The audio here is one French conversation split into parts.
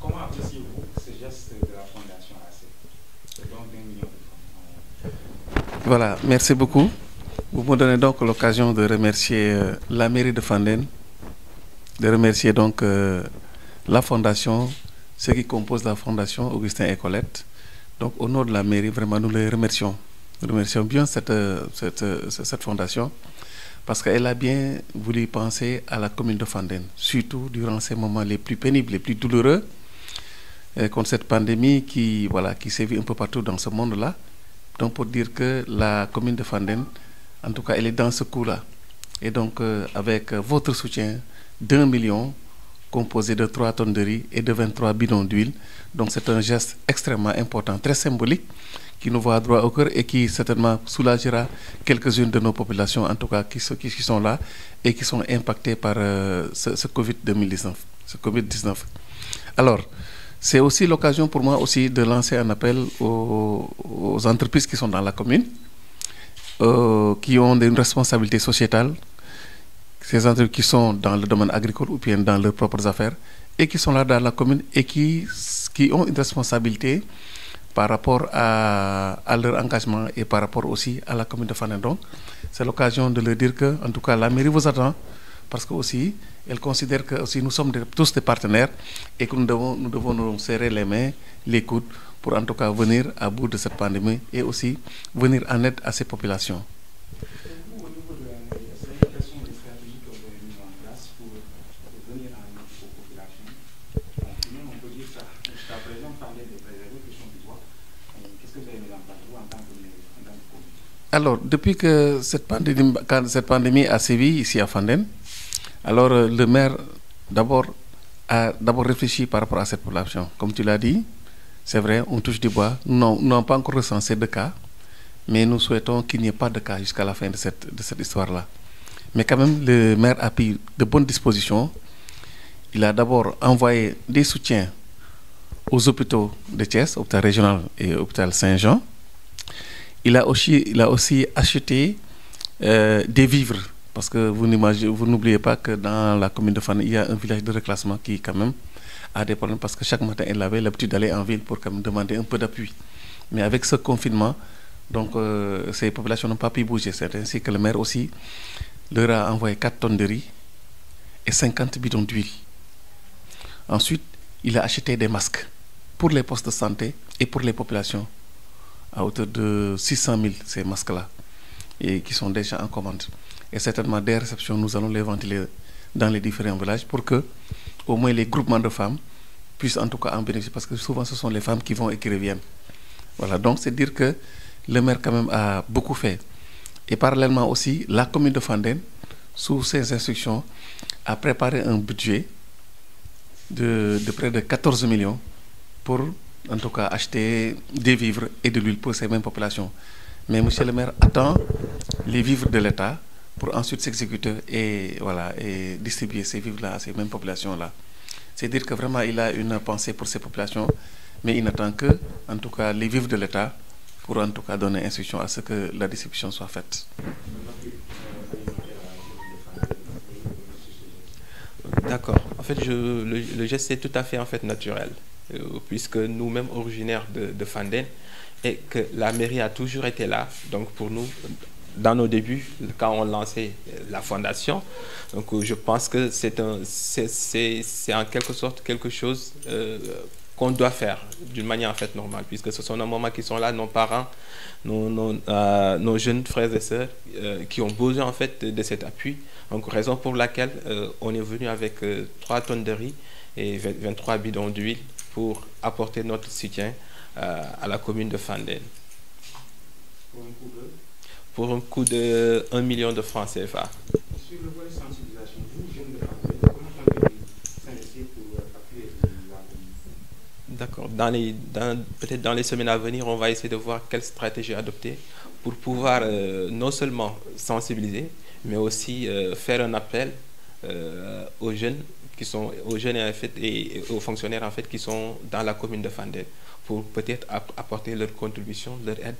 Comment appréciez-vous ce geste de la Fondation AC? Donc d'1 million de francs. Voilà, merci beaucoup. Vous me donnez donc l'occasion de remercier la mairie de Fandène, de remercier donc la Fondation, ceux qui composent la Fondation Augustin et Colette. Donc au nom de la mairie, vraiment nous les remercions. Nous remercions bien cette fondation parce qu'elle a bien voulu penser à la commune de Fandène, surtout durant ces moments les plus pénibles, les plus douloureux, contre cette pandémie qui sévit un peu partout dans ce monde-là. Donc pour dire que la commune de Fandène, en tout cas, elle est dans ce coup-là. Et donc avec votre soutien d'1 million, composé de 3 tonnes de riz et de 23 bidons d'huile. Donc c'est un geste extrêmement important, très symbolique, qui nous va droit au cœur et qui certainement soulagera quelques-unes de nos populations, en tout cas qui sont là et qui sont impactées par ce Covid-19. Alors, c'est aussi l'occasion pour moi aussi de lancer un appel aux entreprises qui sont dans la commune, qui ont une responsabilité sociétale, ces entreprises qui sont dans le domaine agricole ou bien dans leurs propres affaires et qui sont là dans la commune et qui ont une responsabilité par rapport à leur engagement et par rapport aussi à la commune de Fandène. Donc, c'est l'occasion de leur dire que, en tout cas, la mairie vous attend parce que aussi, elle considère que aussi nous sommes tous des partenaires et que nous devons nous serrer les mains, les coudes pour en tout cas venir à bout de cette pandémie et aussi venir en aide à ces populations. Alors, depuis que cette pandémie a sévi ici à Fandène, alors le maire a d'abord réfléchi par rapport à cette population. Comme tu l'as dit, c'est vrai, on touche du bois. Nous n'avons pas encore recensé de cas, mais nous souhaitons qu'il n'y ait pas de cas jusqu'à la fin de cette histoire-là. Mais quand même, le maire a pris de bonnes dispositions. Il a d'abord envoyé des soutiens aux hôpitaux de Thiès, hôpital régional et hôpital Saint-Jean. Il a aussi acheté des vivres, parce que vous n'oubliez pas que dans la commune de Fandène, il y a un village de reclassement qui quand même a des problèmes, parce que chaque matin, elle avait l'habitude d'aller en ville pour quand même demander un peu d'appui. Mais avec ce confinement, donc ces populations n'ont pas pu bouger. C'est ainsi que le maire aussi leur a envoyé 4 tonnes de riz et 50 bidons d'huile. Ensuite, il a acheté des masques pour les postes de santé et pour les populations, à hauteur de 600 000, ces masques-là, et qui sont déjà en commande. Et certainement, des réceptions, nous allons les ventiler dans les différents villages pour que, au moins, les groupements de femmes puissent en tout cas en bénéficier, parce que souvent, ce sont les femmes qui vont et qui reviennent. Voilà, donc c'est dire que le maire, quand même, a beaucoup fait. Et parallèlement aussi, la commune de Fandène, sous ses instructions, a préparé un budget de près de 14 millions pour en tout cas acheter des vivres et de l'huile pour ces mêmes populations. Mais monsieur le maire attend les vivres de l'État pour ensuite s'exécuter et distribuer ces vivres-là à ces mêmes populations-là. C'est dire que vraiment il a une pensée pour ces populations, mais il n'attend que, en tout cas, les vivres de l'État pour en tout cas donner instruction à ce que la distribution soit faite. D'accord. En fait, le geste est tout à fait naturel. Puisque nous-mêmes originaires de Fandène et que la mairie a toujours été là, donc pour nous, dans nos débuts, quand on lançait la fondation, donc je pense que c'est en quelque sorte quelque chose qu'on doit faire d'une manière normale, puisque ce sont nos mamans qui sont là, nos parents, nos jeunes frères et sœurs qui ont besoin de cet appui. Donc raison pour laquelle on est venu avec 3 tonnes de riz et 23 bidons d'huile pour apporter notre soutien à la commune de Fandène. Pour un coût de 1 million de francs CFA. Sur le volet sensibilisation, vous, jeunes de Fandène, comment comptez-vous s'investir pour appuyer la commune? D'accord. Peut-être dans les semaines à venir, on va essayer de voir quelle stratégie adopter pour pouvoir non seulement sensibiliser, mais aussi faire un appel aux jeunes et aux fonctionnaires qui sont dans la commune de Fandène pour peut-être apporter leur contribution, leur aide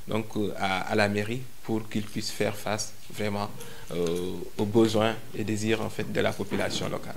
donc, à la mairie pour qu'ils puissent faire face vraiment aux besoins et désirs en fait, de la population locale.